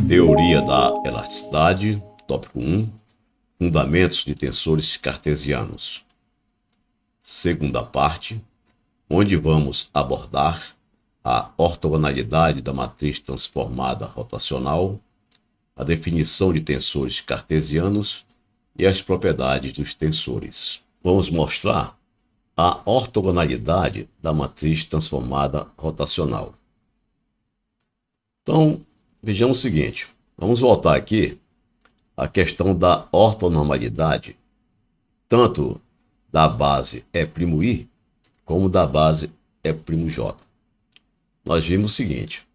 Teoria da elasticidade, tópico 1, fundamentos de tensores cartesianos. Segunda parte, onde vamos abordar a ortogonalidade da matriz transformada rotacional, a definição de tensores cartesianos e as propriedades dos tensores. Vamos mostrar a ortogonalidade da matriz transformada rotacional. Então, vejamos o seguinte, vamos voltar aqui à questão da ortonormalidade, tanto da base E', como da base E'J. Nós vimos o seguinte,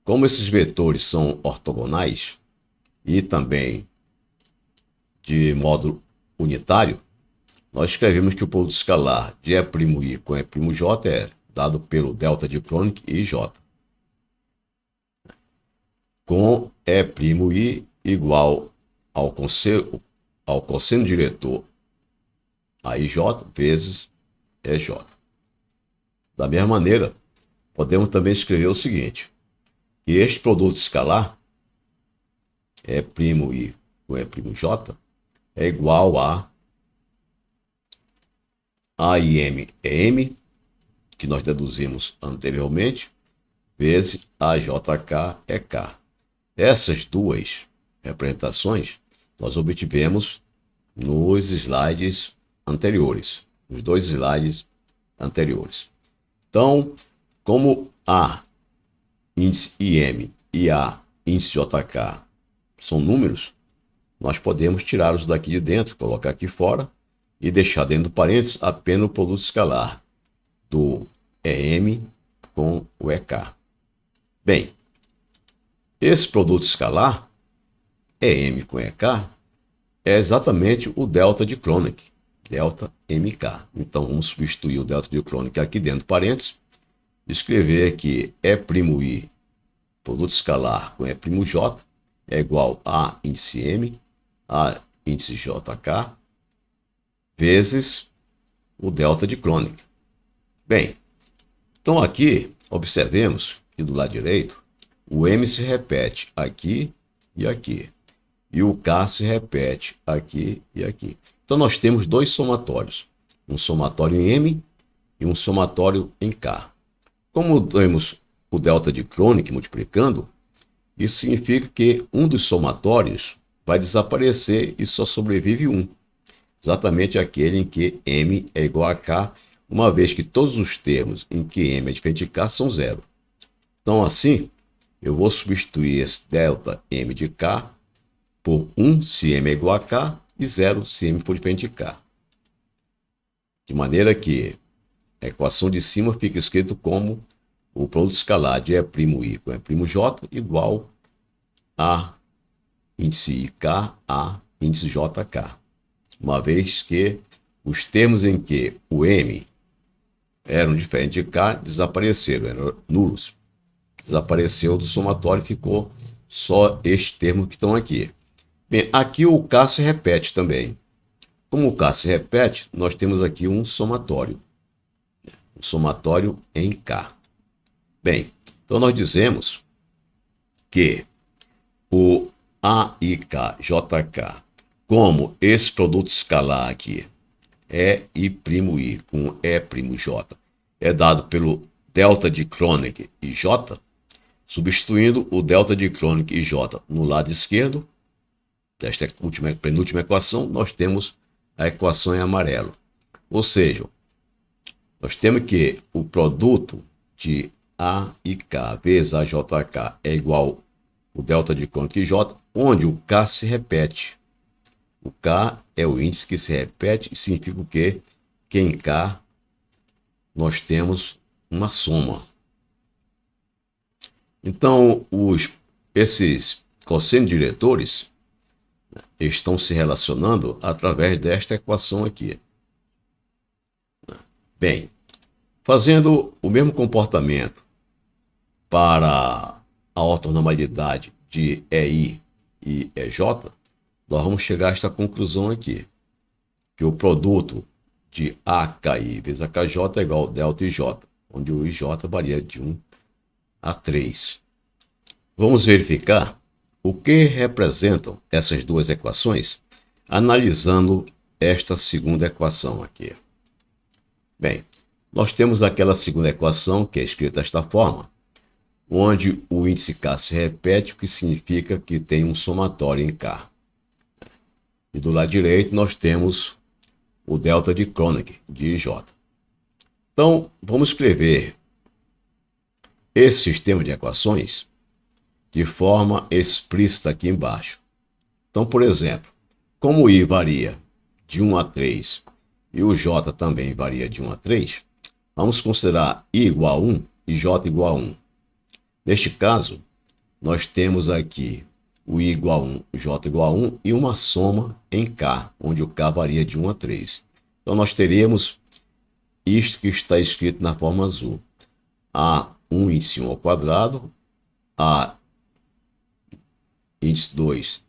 como esses vetores são ortogonais e também de modo unitário, nós escrevemos que o produto escalar de E' com E'J é dado pelo delta de Kronig e J, com E' igual ao cosseno diretor AIJ vezes EJ. Da mesma maneira, podemos também escrever o seguinte, que este produto escalar, E' com E'J, é igual a AIM é M, que nós deduzimos anteriormente, vezes AJK é K. Essas duas representações nós obtivemos nos slides anteriores, nos dois slides anteriores. Então, como A índice IM e A índice JK são números, nós podemos tirá-los daqui de dentro, colocar aqui fora e deixar dentro do parênteses apenas o produto escalar do EM com o EK. Bem, esse produto escalar, EM com EK, é exatamente o delta de Kronig, delta MK. Então, vamos substituir o delta de Kronig aqui dentro do parênteses, escrever que E', produto escalar com E'J, é igual a índice M, a índice JK, vezes o delta de Kronig. Bem, então aqui, observemos que do lado direito, o M se repete aqui e aqui. E o K se repete aqui e aqui. Então nós temos dois somatórios. Um somatório em M e um somatório em K. Como temos o delta de Kronig multiplicando, isso significa que um dos somatórios vai desaparecer e só sobrevive um. Exatamente aquele em que M é igual a K, uma vez que todos os termos em que M é diferente de K são zero. Então assim, eu vou substituir esse delta M de K por 1 se M é igual a K e 0 se M for diferente de K. De maneira que a equação de cima fica escrito como o produto escalar de E' com E'J igual a índice IK a índice JK. Uma vez que os termos em que o M eram diferentes de K desapareceram, eram nulos. Desapareceu do somatório e ficou só estes termos que estão aqui. Bem, aqui o K se repete também. Como o K se repete, nós temos aqui um somatório em K. Bem, então nós dizemos que o AIKJK, como esse produto escalar aqui, E' com E'J, é dado pelo delta de Kronig e J, substituindo o delta de Kronig e J no lado esquerdo, desta penúltima equação, nós temos a equação em amarelo. Ou seja, nós temos que o produto de A e K vezes a JK é igual ao delta de Kronig e J, onde o K se repete. O K é o índice que se repete e significa o quê? Que em K nós temos uma soma. Então, esses cossenos diretores estão se relacionando através desta equação aqui. Bem, fazendo o mesmo comportamento para a ortonormalidade de EI e EJ, nós vamos chegar a esta conclusão aqui, que o produto de AKI vezes AKJ é igual ao delta IJ, onde o IJ varia de 1 a 3. Vamos verificar o que representam essas duas equações, analisando esta segunda equação aqui. Bem, nós temos aquela segunda equação que é escrita desta forma, onde o índice K se repete, o que significa que tem um somatório em K. E do lado direito nós temos o delta de Kronecker, de J. Então, vamos escrever esse sistema de equações de forma explícita aqui embaixo. Então, por exemplo, como o I varia de 1 a 3 e o J também varia de 1 a 3, vamos considerar I igual a 1 e J igual a 1. Neste caso, nós temos aqui o I igual a 1, o J igual a 1 e uma soma em K, onde o K varia de 1 a 3. Então, nós teríamos isto que está escrito na forma azul. A1 índice 1 ao quadrado, A índice 2,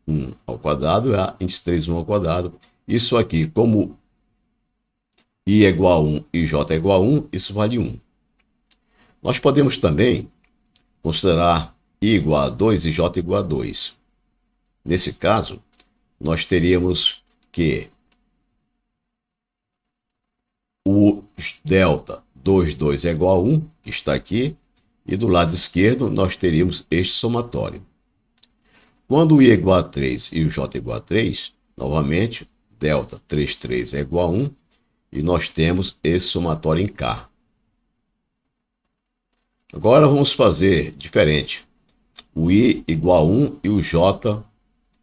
1 ao quadrado, e A índice 3, 1 ao quadrado. Isso aqui, como I é igual a 1 e J é igual a 1, isso vale 1. Nós podemos também considerar I igual a 2 e J igual a 2. Nesse caso, nós teríamos que o delta 2 é igual a 1, que está aqui, e do lado esquerdo nós teríamos este somatório. Quando o I é igual a 3 e o J é igual a 3, novamente, delta 3 é igual a 1, e nós temos esse somatório em K. Agora vamos fazer diferente. O I igual a 1 e o J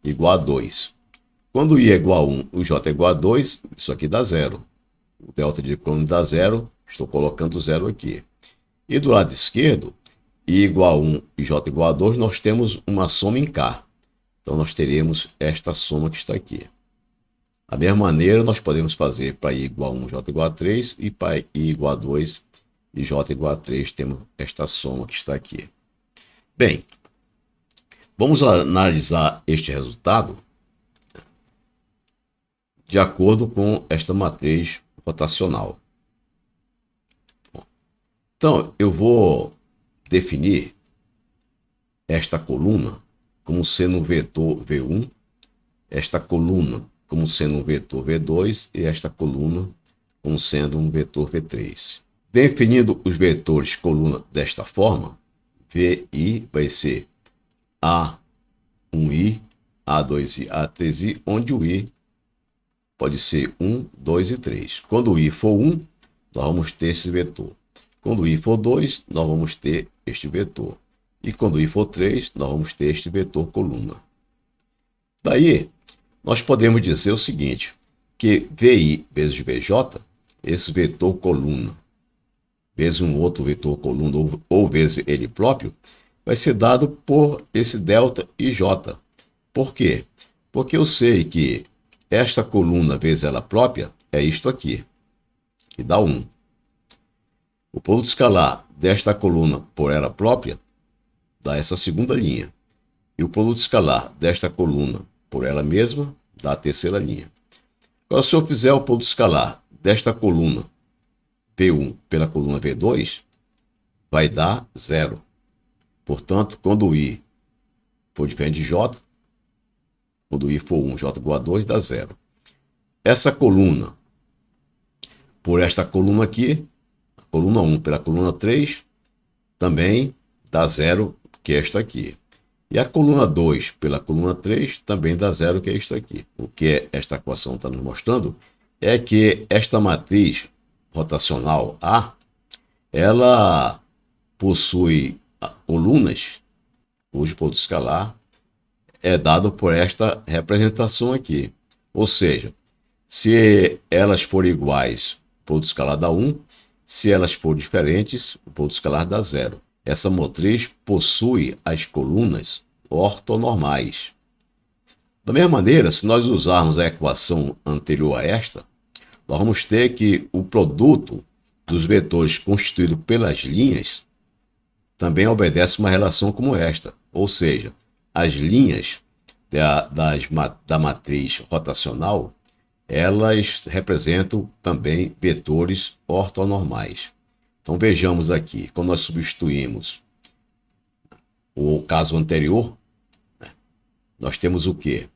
igual a 2. Quando o I é igual a 1 e o J é igual a 2, isso aqui dá zero. O delta de Kronecker dá zero, estou colocando zero aqui. E do lado esquerdo, I igual a 1 e J igual a 2, nós temos uma soma em K. Então nós teremos esta soma que está aqui. Da mesma maneira, nós podemos fazer para I igual a 1, J igual a 3, e para I igual a 2 e J igual a 3, temos esta soma que está aqui. Bem, vamos analisar este resultado de acordo com esta matriz rotacional. Então, eu vou definir esta coluna como sendo um vetor V1, esta coluna como sendo um vetor V2 e esta coluna como sendo um vetor V3. Definindo os vetores coluna desta forma, VI vai ser A1I, A2I, A3I, onde o I pode ser 1, 2 e 3. Quando o I for 1, nós vamos ter esse vetor. Quando o I for 2, nós vamos ter este vetor. E quando o I for 3, nós vamos ter este vetor coluna. Daí, nós podemos dizer o seguinte, que VI vezes VJ, esse vetor coluna, vezes um outro vetor coluna ou vezes ele próprio, vai ser dado por esse delta IJ. Por quê? Porque eu sei que esta coluna vezes ela própria é isto aqui, que dá 1. O produto escalar desta coluna por ela própria dá essa segunda linha. E o produto escalar desta coluna por ela mesma dá a terceira linha. Agora, se eu fizer o produto escalar desta coluna P1 pela coluna V2, vai dar 0. Portanto, quando o I for diferente de J, quando o I for 1, J igual a 2, dá 0. Essa coluna por esta coluna aqui, a coluna 1 pela coluna 3, também dá 0, que é esta aqui. E a coluna 2 pela coluna 3 também dá 0, que é isto aqui. O que esta equação está nos mostrando é que esta matriz rotacional A, ela possui colunas, cujo produto escalar é dado por esta representação aqui. Ou seja, se elas forem iguais, o produto escalar dá 1. Se elas forem diferentes, o produto escalar dá 0. Essa matriz possui as colunas ortonormais. Da mesma maneira, se nós usarmos a equação anterior a esta, nós vamos ter que o produto dos vetores constituído pelas linhas também obedece uma relação como esta. Ou seja, as linhas da matriz rotacional, elas representam também vetores ortonormais. Então vejamos aqui, quando nós substituímos o caso anterior, né, nós temos o quê?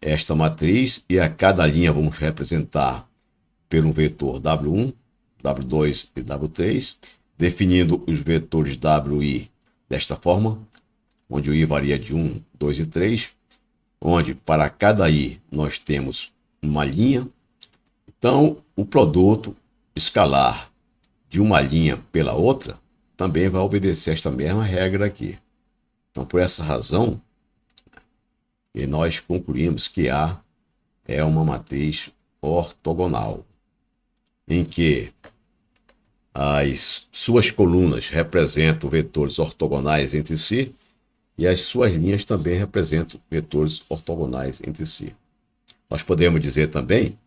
Esta matriz, e a cada linha vamos representar por um vetor W1, W2 e W3, definindo os vetores WI desta forma, onde o I varia de 1, 2 e 3, onde para cada I nós temos uma linha. Então, o produto escalar de uma linha pela outra também vai obedecer esta mesma regra aqui. Então, por essa razão, nós concluímos que A é uma matriz ortogonal, em que as suas colunas representam vetores ortogonais entre si e as suas linhas também representam vetores ortogonais entre si. Nós podemos dizer também,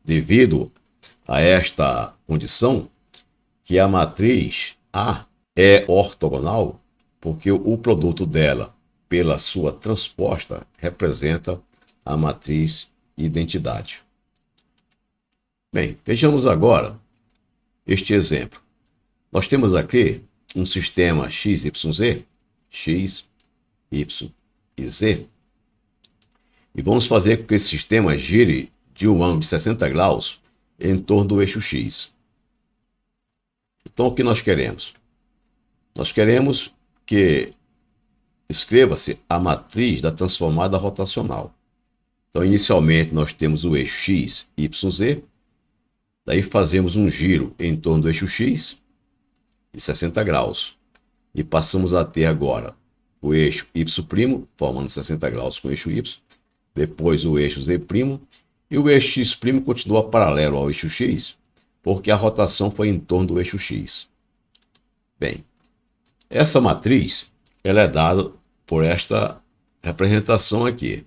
devido a esta condição, que a matriz A é ortogonal porque o produto dela, pela sua transposta, representa a matriz identidade. Bem, vejamos agora este exemplo. Nós temos aqui um sistema x, y, z, x, y e z, e vamos fazer com que esse sistema gire de um ângulo de 60 graus em torno do eixo x. Então, o que nós queremos? Nós queremos que escreva-se a matriz da transformada rotacional. Então, inicialmente, nós temos o eixo x, y, z, daí fazemos um giro em torno do eixo x de 60 graus. E passamos a ter agora o eixo y', formando 60 graus com o eixo y, depois o eixo z', e o eixo x' continua paralelo ao eixo x, porque a rotação foi em torno do eixo x. Bem, essa matriz ela é dada por esta representação aqui,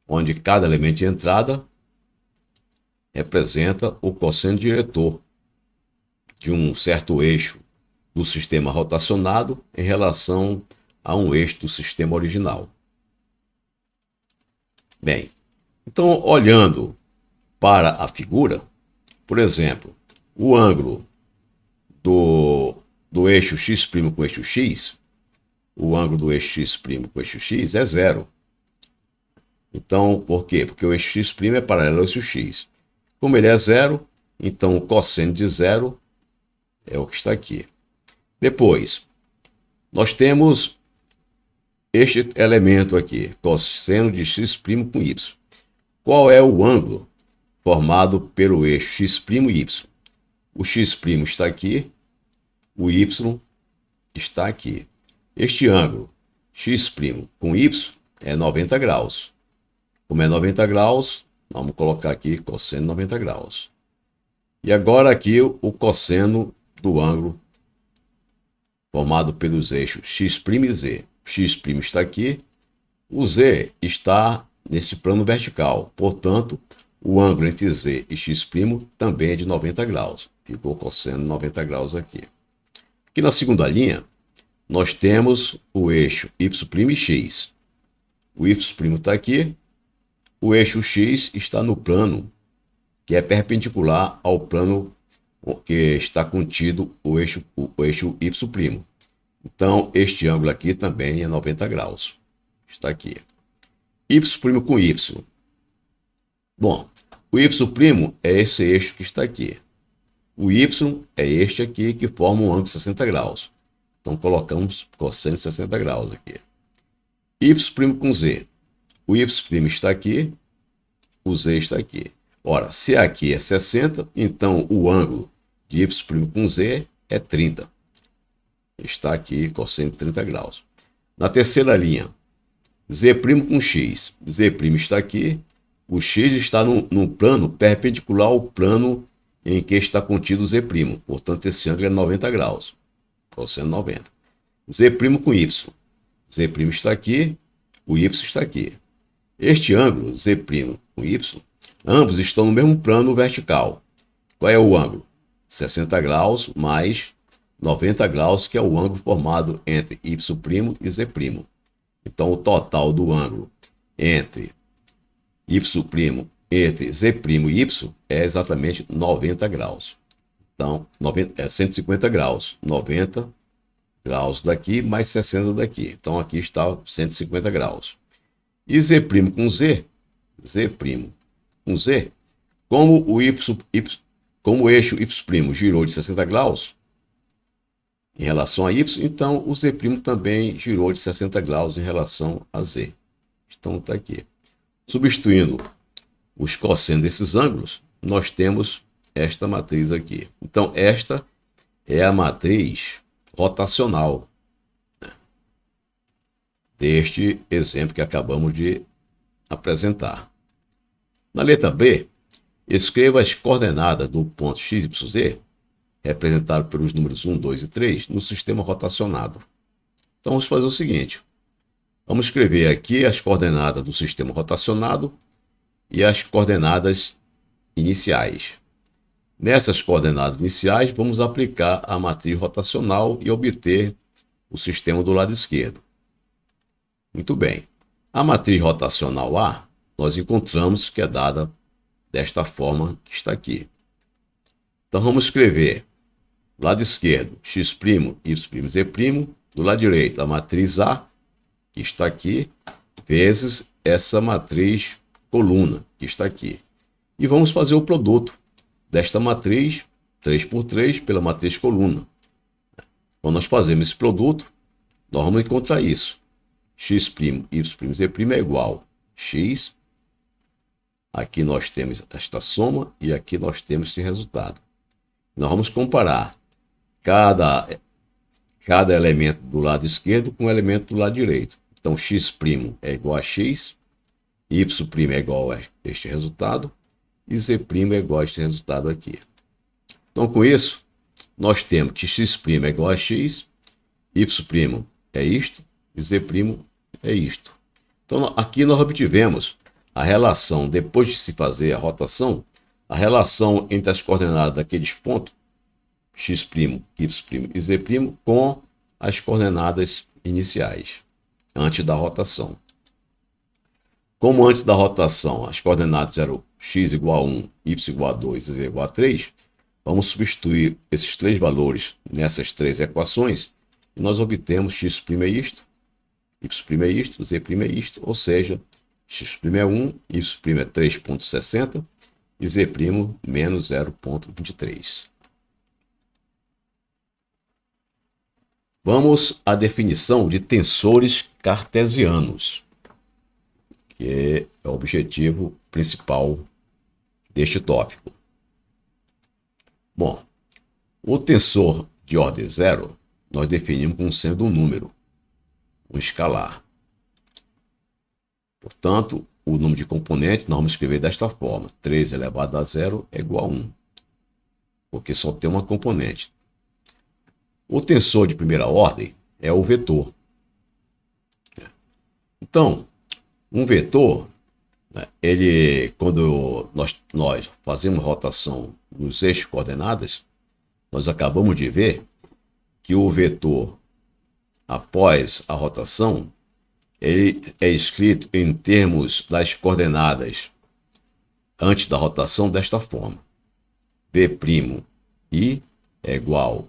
onde cada elemento de entrada representa o cosseno diretor de um certo eixo do sistema rotacionado em relação a um eixo do sistema original. Bem, então, olhando para a figura, por exemplo, o ângulo do eixo x' com o eixo x, o ângulo do eixo x' com o eixo x é zero. Então, por quê? Porque o eixo x' é paralelo ao eixo x. Como ele é zero, então o cosseno de zero é o que está aqui. Depois, nós temos este elemento aqui, cosseno de x' com y. Qual é o ângulo formado pelo eixo x' e y? O x' está aqui, o y está aqui. Este ângulo x' com y é 90 graus. Como é 90 graus, vamos colocar aqui cosseno de 90 graus. E agora aqui o cosseno do ângulo formado pelos eixos x' e z. O x' está aqui, o z está nesse plano vertical. Portanto, o ângulo entre z e x' também é de 90 graus. Ficou cosseno de 90 graus aqui. Aqui na segunda linha, nós temos o eixo y' e x. O y' está aqui, o eixo x está no plano que é perpendicular ao plano que está contido o eixo y'. Então, este ângulo aqui também é 90 graus. Está aqui. Y' com y. Bom, o y' é esse eixo que está aqui. O y é este aqui que forma um ângulo de 60 graus. Então, colocamos cosseno de 60 graus aqui. Y' com z. O y' está aqui, o z está aqui. Ora, se aqui é 60, então o ângulo de y' com z é 30. Está aqui, cosseno de 30 graus. Na terceira linha, z' com x. Z' está aqui, o x está num plano perpendicular ao plano em que está contido o z'. Portanto, esse ângulo é 90 graus. Cosseno 90. Z' com y. Z' está aqui, o y está aqui. Este ângulo, z' com y, ambos estão no mesmo plano vertical. Qual é o ângulo? 60 graus mais 90 graus, que é o ângulo formado entre y' e z'. Então, o total do ângulo entre y', entre z' e y é exatamente 90 graus. Então, 150 graus. 90 graus daqui, mais 60 daqui. Então aqui está 150 graus. E Z' com Z, Z' com Z, como como o eixo Y' girou de 60 graus em relação a Y, então o Z' também girou de 60 graus em relação a Z. Então está aqui. Substituindo os cossenos desses ângulos, nós temos esta matriz aqui. Então esta é a matriz rotacional, né, deste exemplo que acabamos de apresentar. Na letra B, escreva as coordenadas do ponto x, y, z, representado pelos números 1, 2 e 3, no sistema rotacionado. Então vamos fazer o seguinte, vamos escrever aqui as coordenadas do sistema rotacionado e as coordenadas iniciais. Nessas coordenadas iniciais, vamos aplicar a matriz rotacional e obter o sistema do lado esquerdo. Muito bem. A matriz rotacional A, nós encontramos que é dada desta forma que está aqui. Então vamos escrever lado esquerdo x', y', z', do lado direito a matriz A, que está aqui, vezes essa matriz coluna, que está aqui. E vamos fazer o produto desta matriz 3 por 3 pela matriz coluna. Quando nós fazemos esse produto, nós vamos encontrar isso. X', y', z' é igual a x. Aqui nós temos esta soma e aqui nós temos esse resultado. Nós vamos comparar cada elemento do lado esquerdo com o elemento do lado direito. Então x' é igual a x, y' é igual a este resultado, e z' é igual a este resultado aqui. Então, com isso, nós temos que x' é igual a x, y' é isto, e z' é isto. Então, aqui nós obtivemos a relação, depois de se fazer a rotação, a relação entre as coordenadas daqueles pontos, x', y' e z' com as coordenadas iniciais, antes da rotação. Como antes da rotação as coordenadas eram x igual a 1, y igual a 2 e z igual a 3, vamos substituir esses três valores nessas três equações e nós obtemos x' é isto, y' é isto, z' é isto, ou seja, x' é 1, y' é 3,60 e z' menos 0,23. Vamos à definição de tensores cartesianos, que é o objetivo principal deste tópico. Bom, o tensor de ordem zero nós definimos como sendo um número, um escalar. Portanto, o número de componentes nós vamos escrever desta forma: 3 elevado a zero é igual a 1, porque só tem uma componente. O tensor de primeira ordem é o vetor. Então, um vetor, ele, quando nós fazemos rotação nos eixos coordenadas, nós acabamos de ver que o vetor, após a rotação, ele é escrito em termos das coordenadas antes da rotação desta forma: V'I é igual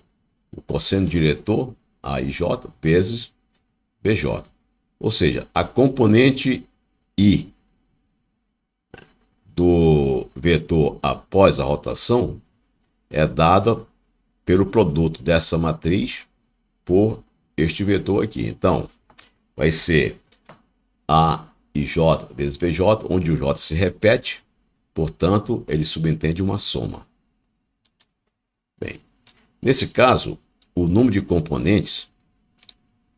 o cosseno diretor, AIJ, vezes BJ. Ou seja, a componente I do vetor após a rotação é dada pelo produto dessa matriz por este vetor aqui. Então, vai ser AIJ vezes BJ, onde o J se repete, portanto, ele subentende uma soma. Bem, nesse caso, o número de componentes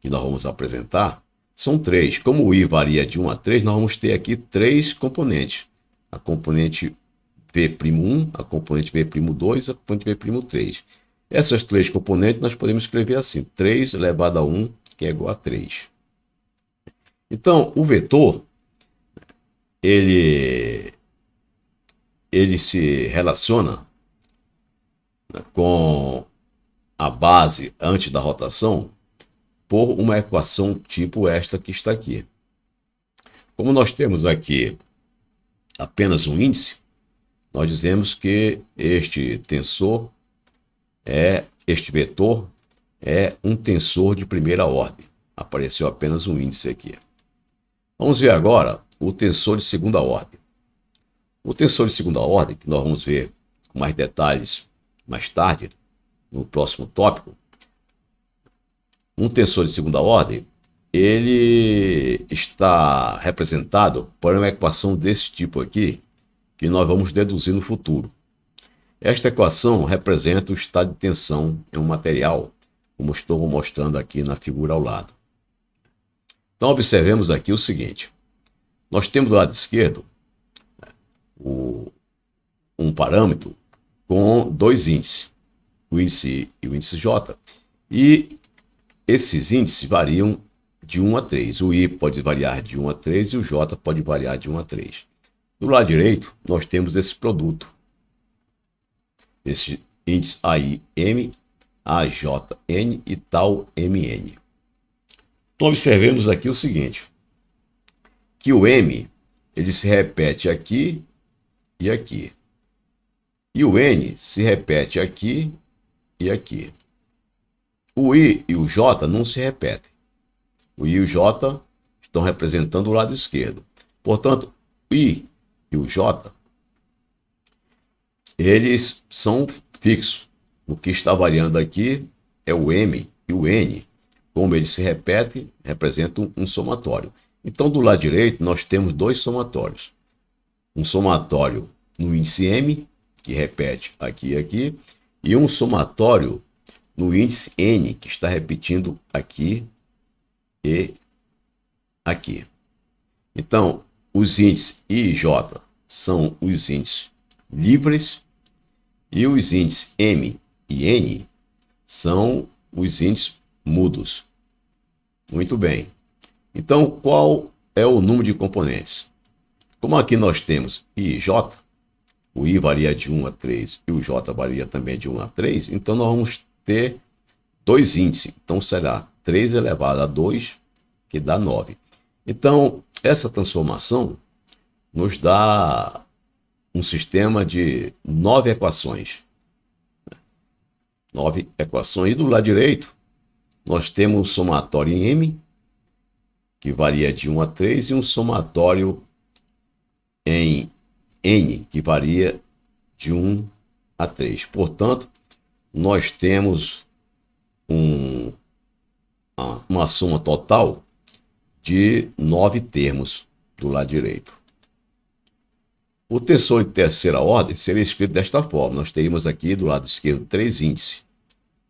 que nós vamos apresentar são 3. Como o I varia de 1 a 3, nós vamos ter aqui 3 componentes. A componente V'1, a componente V'2 e a componente V'3. Essas 3 componentes nós podemos escrever assim: 3 elevado a 1, que é igual a 3. Então, o vetor, ele se relaciona com a base antes da rotação por uma equação tipo esta que está aqui. Como nós temos aqui apenas um índice, nós dizemos que este vetor é um tensor de primeira ordem. Apareceu apenas um índice aqui. Vamos ver agora o tensor de segunda ordem. O tensor de segunda ordem, que nós vamos ver com mais detalhes mais tarde, no próximo tópico. Um tensor de segunda ordem, ele está representado por uma equação desse tipo aqui, que nós vamos deduzir no futuro. Esta equação representa o estado de tensão em um material, como estou mostrando aqui na figura ao lado. Então, observemos aqui o seguinte. Nós temos do lado esquerdo um parâmetro com dois índices, o índice I e o índice J. E esses índices variam de 1 a 3. O I pode variar de 1 a 3 e o J pode variar de 1 a 3. Do lado direito, nós temos esse produto. Esse índice AIM, AJN e tal MN. Então, observemos aqui o seguinte, que o M, ele se repete aqui e aqui. E o N se repete aqui e aqui. O I e o J não se repetem. O I e o J estão representando o lado esquerdo. Portanto, o I e o J, eles são fixos. O que está variando aqui é o M e o N. Como eles se repetem, representam um somatório. Então, do lado direito, nós temos dois somatórios. Um somatório no índice M, que repete aqui e aqui, e um somatório no índice N, que está repetindo aqui e aqui. Então, os índices I e J são os índices livres e os índices M e N são os índices mudos. Muito bem. Então, qual é o número de componentes? Como aqui nós temos I e J, o I varia de 1 a 3 e o J varia também de 1 a 3, então nós vamos ter dois índices. Então será 3 elevado a 2, que dá 9. Então, essa transformação nos dá um sistema de 9 equações. 9 equações. E do lado direito, nós temos um somatório em M, que varia de 1 a 3, e um somatório em N, que varia de 1 a 3. Portanto, nós temos uma soma total de 9 termos do lado direito. O tensor de terceira ordem seria escrito desta forma. Nós teríamos aqui do lado esquerdo 3 índices.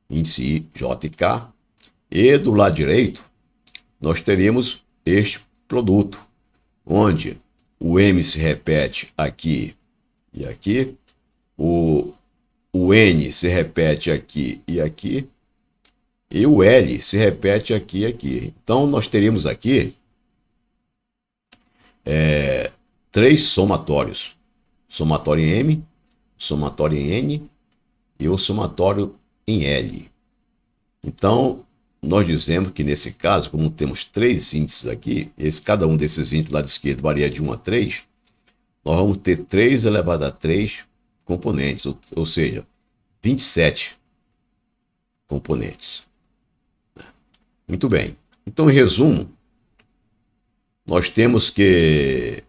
Índice I, J e K. E do lado direito, nós teríamos este produto, onde o M se repete aqui e aqui, o N se repete aqui e aqui, e o L se repete aqui e aqui. Então, nós teríamos aqui 3 somatórios. Somatório em M, somatório em N e o somatório em L. Então, nós dizemos que nesse caso, como temos 3 índices aqui, cada um desses índices do lado esquerdo varia de 1 a 3, nós vamos ter 3 elevado a 3 componentes, ou seja, 27 componentes. Muito bem. Então, em resumo, nós temos que,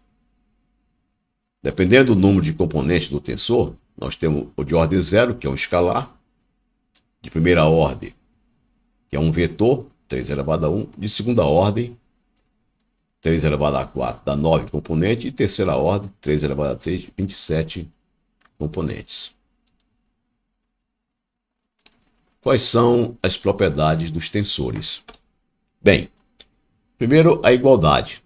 dependendo do número de componentes do tensor, nós temos o de ordem 0, que é um escalar, de primeira ordem, que é um vetor, 3 elevado a 1, de segunda ordem, 3 elevado a 4, dá 9 componentes, e terceira ordem, 3 elevado a 3, 27 componentes. Quais são as propriedades dos tensores? Bem, primeiro, a igualdade.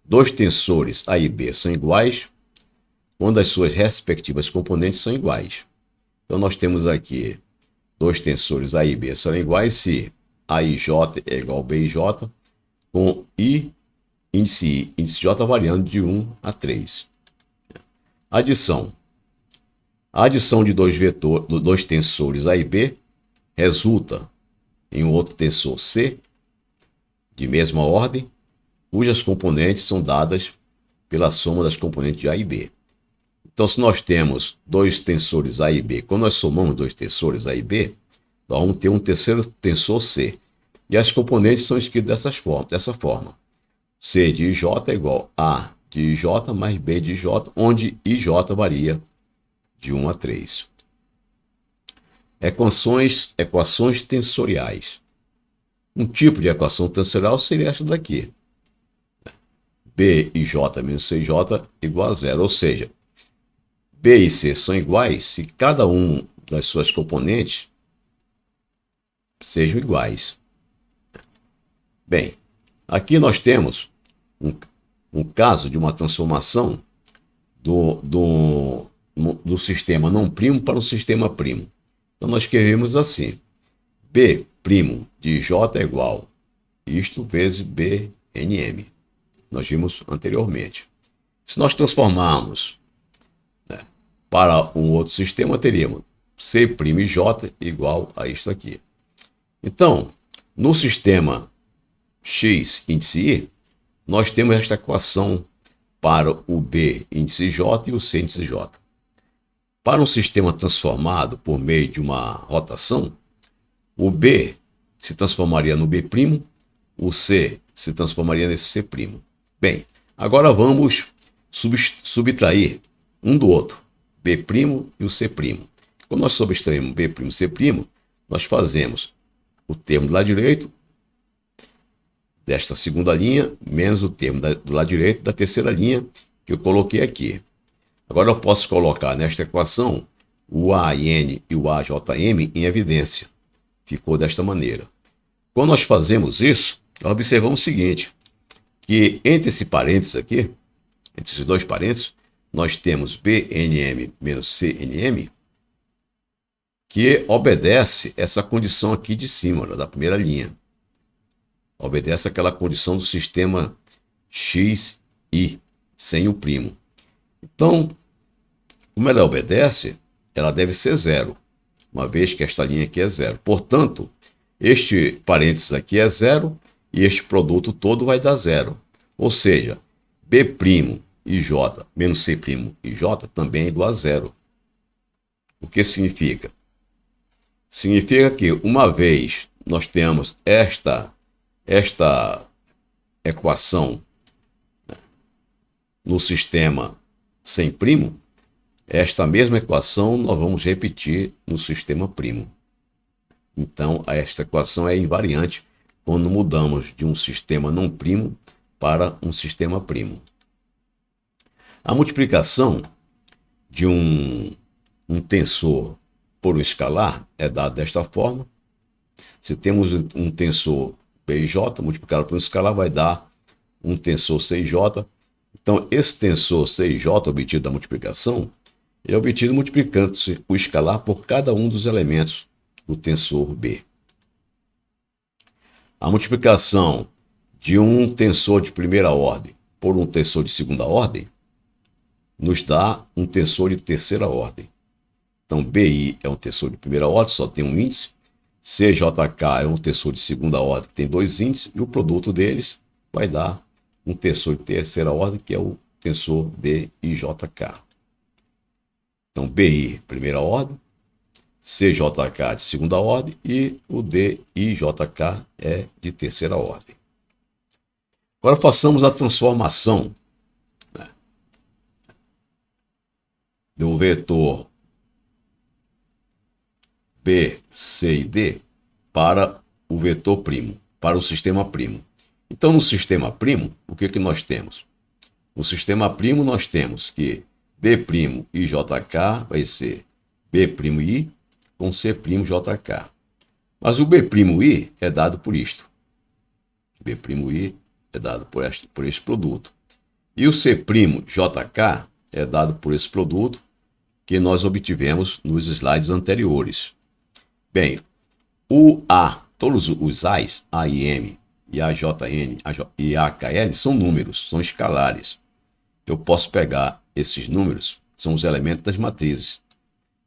Dois tensores A e B são iguais quando as suas respectivas componentes são iguais. Então, nós temos aqui dois tensores A e B são iguais se A e J é igual a B e J, com índice I, índice J variando de 1 a 3. Adição. A adição de dois tensores A e B resulta em um outro tensor C, de mesma ordem, cujas componentes são dadas pela soma das componentes de A e B. Então, se nós temos dois tensores A e B, quando nós somamos dois tensores A e B, Nós vamos ter um terceiro tensor C. E as componentes são escritas dessa forma. C de IJ é igual a de IJ mais B de IJ, onde IJ varia de 1 a 3. Equações tensoriais. Um tipo de equação tensorial seria esta daqui. B e J menos CJ igual a zero. Ou seja, B e C são iguais se cada um das suas componentes sejam iguais. Bem, aqui nós temos um caso de uma transformação do sistema não primo para o sistema primo. Então nós escrevemos assim: B' de J é igual isto vezes BNM. Nós vimos anteriormente. Se nós transformarmos, né, para um outro sistema, teríamos C' e J igual a isto aqui. Então, no sistema X índice I, nós temos esta equação para o B índice J e o C índice J. Para um sistema transformado por meio de uma rotação, o B se transformaria no B', o C se transformaria nesse C'. Bem, agora vamos subtrair um do outro, B' e o C'. Quando nós subtraímos B', C', nós fazemos o termo do lado direito desta segunda linha, menos o termo do lado direito da terceira linha, que eu coloquei aqui. Agora eu posso colocar nesta equação o AN e o AJM em evidência. Ficou desta maneira. Quando nós fazemos isso, nós observamos o seguinte, que entre esse parênteses aqui, entre esses dois parênteses, nós temos BNM menos CNM, que obedece essa condição aqui de cima, da primeira linha. Obedece àquela condição do sistema XI, sem o primo. Então, como ela obedece, ela deve ser zero, uma vez que esta linha aqui é zero. Portanto, este parênteses aqui é zero e este produto todo vai dar zero. Ou seja, B' e J menos C' e J também é igual a zero. O que significa? Significa que, uma vez nós temos esta equação, né, no sistema sem primo, esta mesma equação nós vamos repetir no sistema primo. Então, esta equação é invariante quando mudamos de um sistema não primo para um sistema primo. A multiplicação de um tensor por um escalar é dada desta forma. Se temos um tensor BJ multiplicado por um escalar, vai dar um tensor CJ. Então, esse tensor CJ obtido da multiplicação, ele é obtido multiplicando-se o escalar por cada um dos elementos do tensor B. A multiplicação de um tensor de primeira ordem por um tensor de segunda ordem nos dá um tensor de terceira ordem. Então, BI é um tensor de primeira ordem, só tem um índice. CJK é um tensor de segunda ordem, que tem dois índices, e o produto deles vai dar um tensor de terceira ordem, que é o tensor DIJK. Então, BI, primeira ordem, CJK de segunda ordem e o DIJK é de terceira ordem. Agora façamos a transformação, né, do vetor B, C e D para o vetor primo, para o sistema primo. Então, no sistema primo, o que nós temos? No sistema primo, nós temos que B' e JK vai ser B'I com C'Jk. Mas o B'I é dado por isto. B'I é dado por este produto. E o C'Jk é dado por esse produto que nós obtivemos nos slides anteriores. Bem, todos os A's, A e M, e AJN e AKL são números, são escalares. Eu posso pegar esses números, são os elementos das matrizes.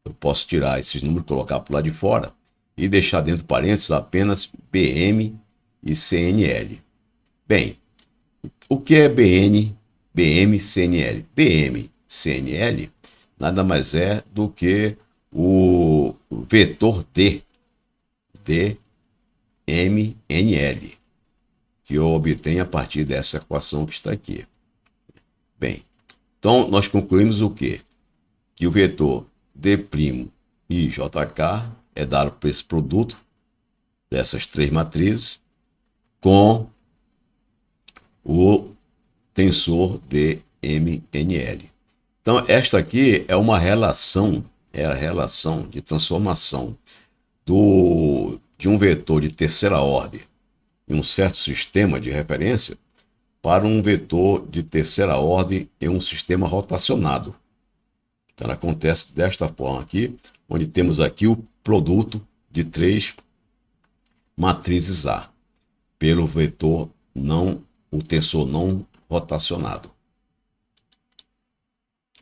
Eu posso tirar esses números, colocar para o lado de fora e deixar dentro do parênteses apenas BM e CNL. Bem, o que é BM, CNL? BM, CNL nada mais é do que o vetor D dmnl, que eu obtenho a partir dessa equação que está aqui. Bem, então nós concluímos o quê? Que o vetor d' e jk é dado por esse produto dessas três matrizes com o tensor dmnl. Então, esta aqui é uma relação, é a relação de transformação de um vetor de terceira ordem em um certo sistema de referência para um vetor de terceira ordem em um sistema rotacionado. Então, ela acontece desta forma aqui, onde temos aqui o produto de três matrizes A, pelo vetor não, o tensor não rotacionado.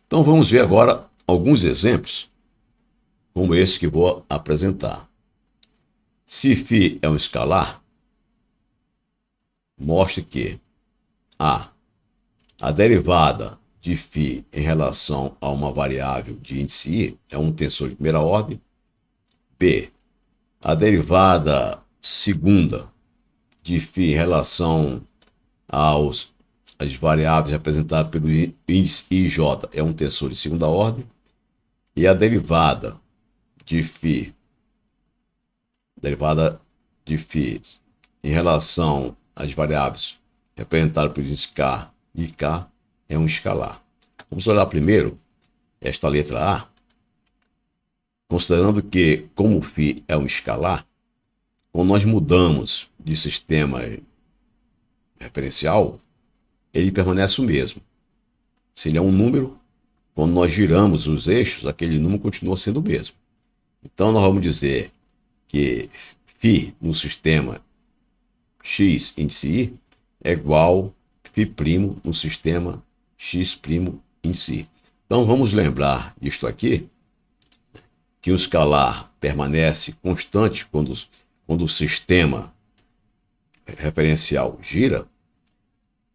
Então vamos ver agora alguns exemplos, como esse que vou apresentar. Se φ é um escalar, mostre que a derivada de φ em relação a uma variável de índice i é um tensor de primeira ordem. B, a derivada segunda de φ em relação as variáveis representadas pelo índice i e j é um tensor de segunda ordem. E a derivada de φ em relação às variáveis representadas pelo índice k e k é um escalar. Vamos olhar primeiro esta letra A, considerando que, como φ é um escalar, quando nós mudamos de sistema referencial, ele permanece o mesmo. Se ele é um número, quando nós giramos os eixos, aquele número continua sendo o mesmo. Então, nós vamos dizer que φ no sistema x índice i é igual a φ' no sistema x' índice i. Então, vamos lembrar disto aqui, que o escalar permanece constante quando o sistema referencial gira.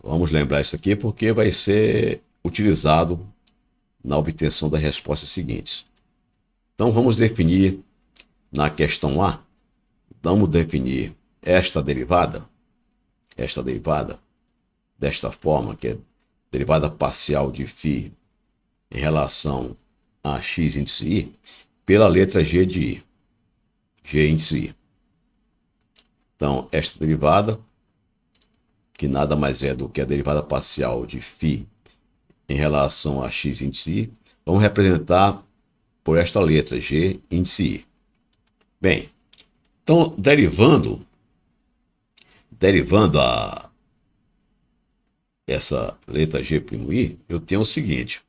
Vamos lembrar isso aqui porque vai ser utilizado na obtenção das respostas seguintes. Então vamos definir na questão A, vamos definir esta derivada desta forma, que é derivada parcial de φ em relação a x índice i, pela letra g de i, g índice i. Então, esta derivada, que nada mais é do que a derivada parcial de φ em relação a x índice i, vamos representar por esta letra, g índice i. Bem, então, derivando essa letra g', eu tenho o seguinte: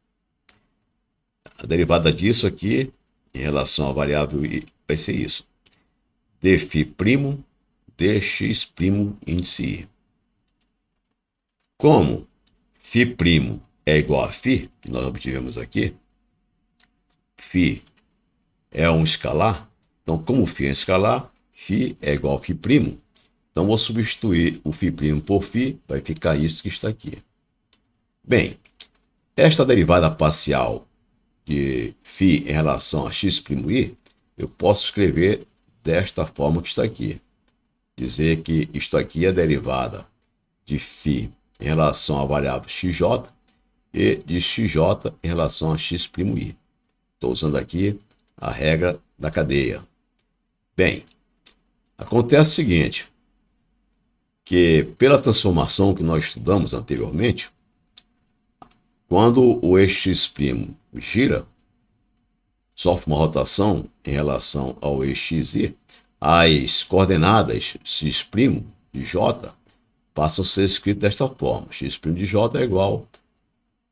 a derivada disso aqui, em relação à variável i, vai ser isso. dφ' dx' índice i. Como φ' é igual a φ, que nós obtivemos aqui, φ é um escalar, então como φ é um escalar, φ é igual a φ', então vou substituir o φ' por φ, vai ficar isso que está aqui. Bem, esta derivada parcial de φ em relação a x' i, eu posso escrever desta forma que está aqui. Dizer que isto aqui é a derivada de φ em relação à variável xj e de xj em relação a x'. Estou usando aqui a regra da cadeia. Bem, acontece o seguinte, que pela transformação que nós estudamos anteriormente, quando o eixo x' gira, sofre uma rotação em relação ao eixo xy, as coordenadas x' de j passam a ser escritas desta forma. X' de j é igual ao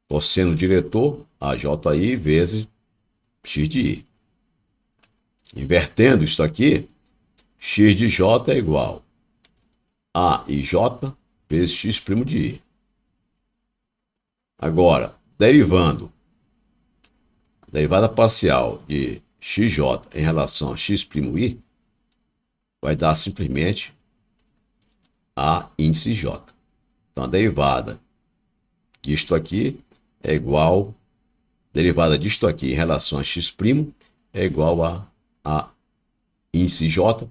cosseno diretor a ji vezes x de i. Invertendo isso aqui, x de j é igual a ij vezes x' de i. Agora, derivando a derivada parcial de xj em relação a x' i, vai dar simplesmente a índice j. Então, a derivada disto aqui é igual, derivada disto aqui em relação a x' é igual a índice j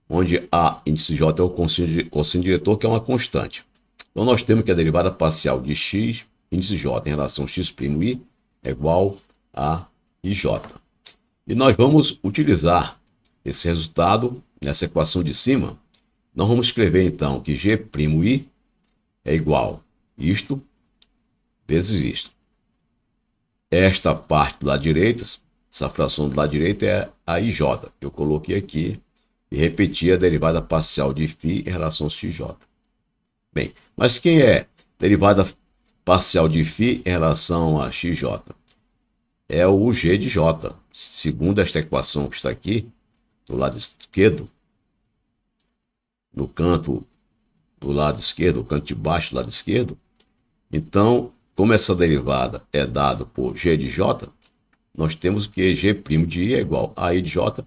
onde A índice J é o cosseno diretor, que é uma constante. Então nós temos que a derivada parcial de x índice J em relação a x'I é igual a IJ. E nós vamos utilizar esse resultado nessa equação de cima. Nós vamos escrever então que G'I é igual a isto vezes isto. Esta parte do lado direito, essa fração do lado direito é a IJ. Eu coloquei aqui e repeti a derivada parcial de φ em relação a XJ. Bem, mas quem é derivada parcial de φ em relação a XJ? É o G de J. Segundo esta equação que está aqui, do lado esquerdo, no canto do lado esquerdo, o canto de baixo do lado esquerdo. Então, como essa derivada é dada por G de J, nós temos que G' de I é igual a I de J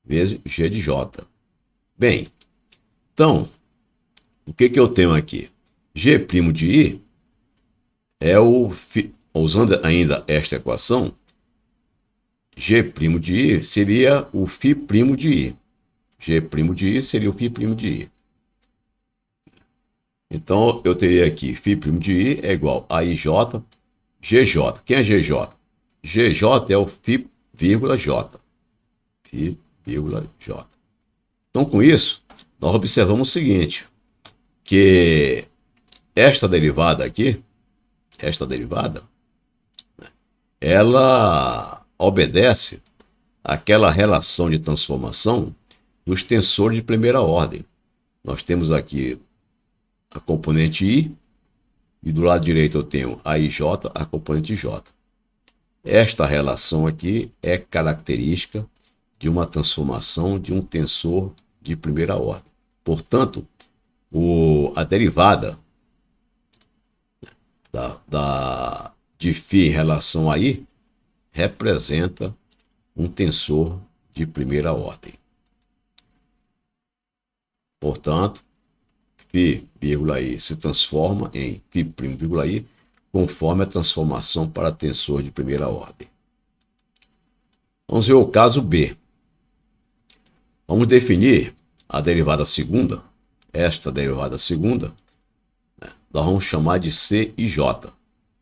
vezes G de J. Bem, então, o que eu tenho aqui? G' de I é usando ainda esta equação, G' de I seria o φ' de I. G' de I seria o φ' de I. Então, eu teria aqui φ' de I é igual a IJ, GJ. Quem é GJ? GJ é o φ, J. Φ, J. Então, com isso, nós observamos o seguinte, que esta derivada aqui, ela obedece àquela relação de transformação dos tensores de primeira ordem. Nós temos aqui a componente I, e do lado direito eu tenho a IJ, a componente J. Esta relação aqui é característica de uma transformação de um tensor de primeira ordem. Portanto, a derivada de φ em relação a I representa um tensor de primeira ordem. Portanto, φ, I se transforma em φ', I conforme a transformação para tensor de primeira ordem. Vamos ver o caso B. Vamos definir a derivada segunda. Esta derivada segunda, nós vamos chamar de C e J,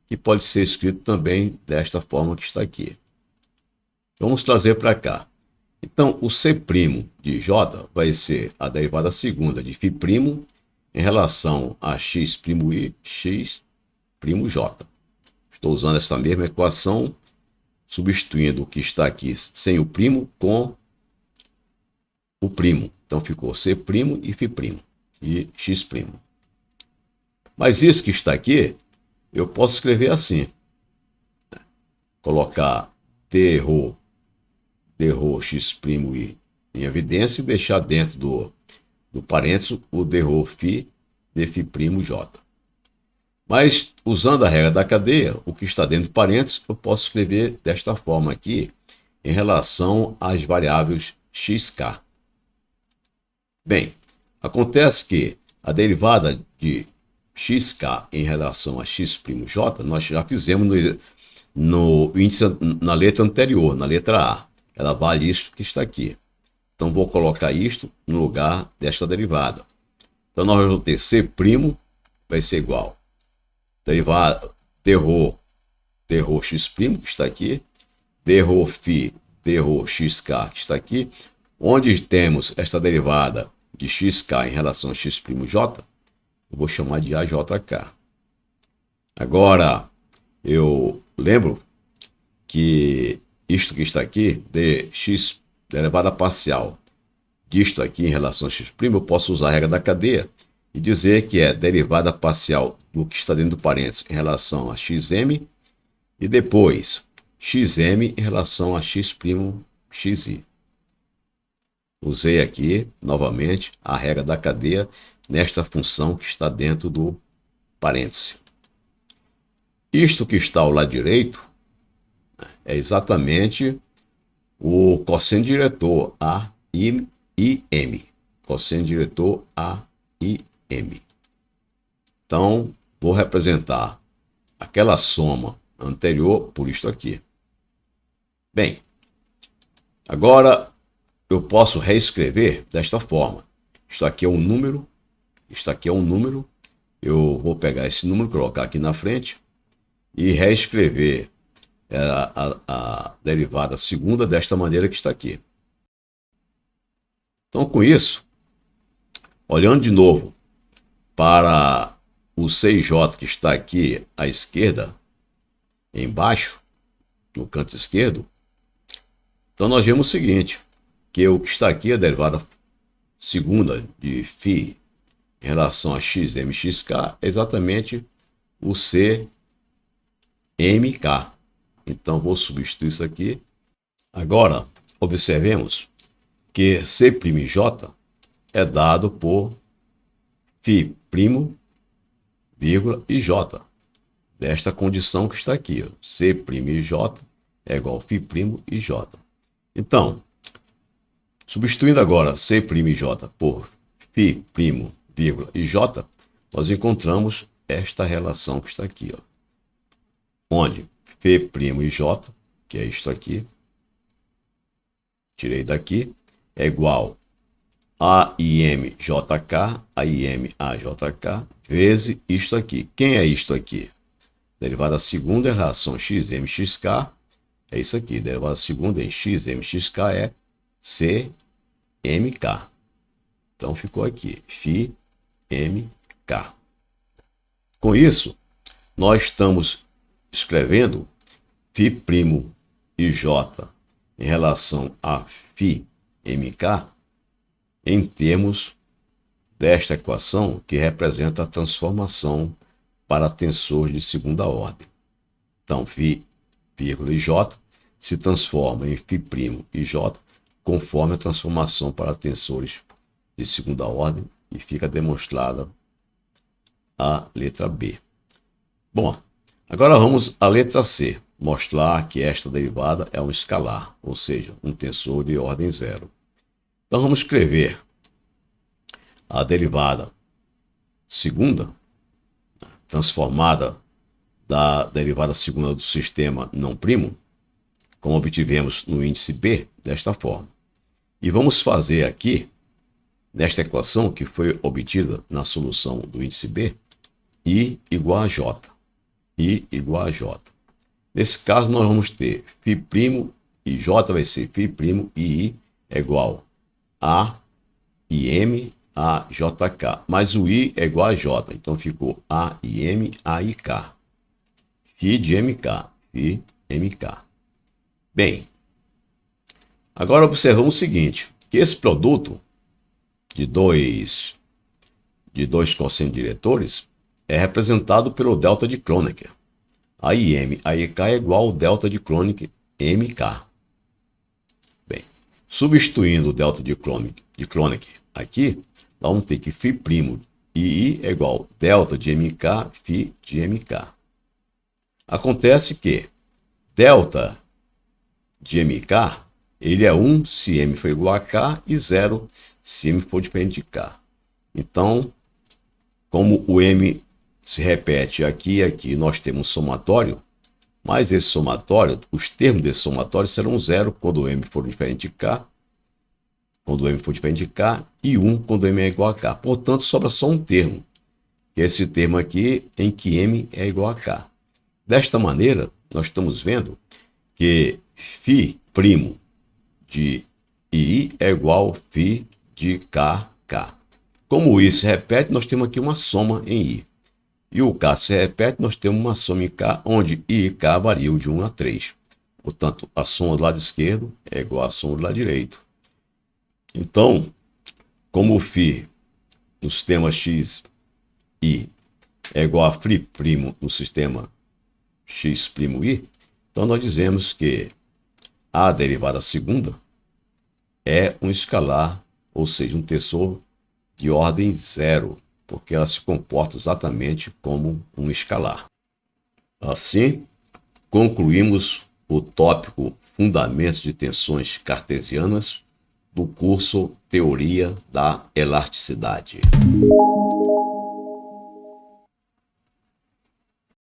que pode ser escrito também desta forma que está aqui. Vamos trazer para cá. Então, o C' de J vai ser a derivada segunda de φ' em relação a x'I, x'J. Estou usando essa mesma equação, substituindo o que está aqui sem o primo com o primo. Então ficou C' e φ' e x'. Mas isso que está aqui, eu posso escrever assim. Colocar dρ x'I em evidência e deixar dentro do parênteses o dρ φ de φ' J. Mas, usando a regra da cadeia, o que está dentro do parênteses, eu posso escrever desta forma aqui, em relação às variáveis xk. Bem, acontece que a derivada de xk em relação a x'J, nós já fizemos no índice, na letra anterior, na letra A. Ela vale isso que está aqui. Então, vou colocar isto no lugar desta derivada. Então, nós vamos ter C' vai ser igual derivada dρ x', que está aqui, dρ φ, dρ xk, que está aqui, onde temos esta derivada de xk em relação a x'J, eu vou chamar de AJK. Agora, eu lembro que isto que está aqui, dx, derivada parcial disto aqui em relação a x', eu posso usar a regra da cadeia e dizer que é derivada parcial do que está dentro do parênteses em relação a xm e depois xm em relação a x', xi. Usei aqui, novamente, a regra da cadeia nesta função que está dentro do parêntese. Isto que está ao lado direito é exatamente o cosseno diretor AIM. Cosseno diretor AIM. Então, vou representar aquela soma anterior por isto aqui. Bem, agora eu posso reescrever desta forma. Isto aqui é um número, isto aqui é um número. Eu vou pegar esse número, colocar aqui na frente e reescrever a derivada segunda desta maneira que está aqui. Então, com isso, olhando de novo para o 6J que está aqui à esquerda, embaixo, no canto esquerdo, então nós vemos o seguinte, que o que está aqui, a derivada segunda de φ em relação a xmxk, é exatamente o CMK. Então, vou substituir isso aqui. Agora, observemos que C'J é dado por φ', vírgula, e J. Desta condição que está aqui. Ó. C'J é igual a φ' e J. Então, substituindo agora C'J por φ', vírgula, e J, nós encontramos esta relação que está aqui. Ó. Onde φ' e J, que é isto aqui, tirei daqui, é igual a IMJK, a IMAJK, vezes isto aqui. Quem é isto aqui? Derivada segunda em relação a xmxk, é isso aqui. Derivada segunda em xmxk é CMK. Então, ficou aqui, φ MK. Com isso, nós estamos escrevendo φ' e J em relação a φ MK em termos desta equação que representa a transformação para tensores de segunda ordem. Então, φ, e J se transforma em φ' e J conforme a transformação para tensores de segunda ordem e fica demonstrada a letra B. Bom, agora vamos à letra C, mostrar que esta derivada é um escalar, ou seja, um tensor de ordem zero. Então vamos escrever a derivada segunda, transformada da derivada segunda do sistema não primo, como obtivemos no índice B, desta forma. E vamos fazer aqui, nesta equação que foi obtida na solução do índice B, I igual a J. I igual a J. Nesse caso, nós vamos ter φ' e J vai ser φ' e I é igual a IM a JK. Mas o I é igual a J, então ficou AIM a IK. Φ de MK. Φ MK. Bem, agora observamos o seguinte, que esse produto de dois cosseno diretores é representado pelo delta de Kronecker. A IM a IK é igual ao delta de Kronecker MK. Bem, substituindo o delta de Kronecker aqui, vamos ter que φ' e I é igual ao delta de MK, φ de MK. Acontece que delta de MK, ele é 1 se M for igual a K e 0 se M for diferente de K. Então, como o M se repete aqui e aqui, nós temos um somatório, mas esse somatório, os termos desse somatório serão 0 quando o M for diferente de K, quando o M for diferente de K, e 1 quando o M é igual a K. Portanto, sobra só um termo, que é esse termo aqui, em que M é igual a K. Desta maneira, nós estamos vendo que φ' de I é igual a φ de KK. Como o I se repete, nós temos aqui uma soma em I. E o K se repete, nós temos uma soma em K, onde I e K variam de 1 a 3. Portanto, a soma do lado esquerdo é igual à soma do lado direito. Então, como o φ no sistema XI é igual a φ' no sistema X'I, então nós dizemos que a derivada segunda é um escalar, ou seja, um tensor de ordem zero, porque ela se comporta exatamente como um escalar. Assim, concluímos o tópico Fundamentos de Tensões Cartesianas do curso Teoria da Elasticidade.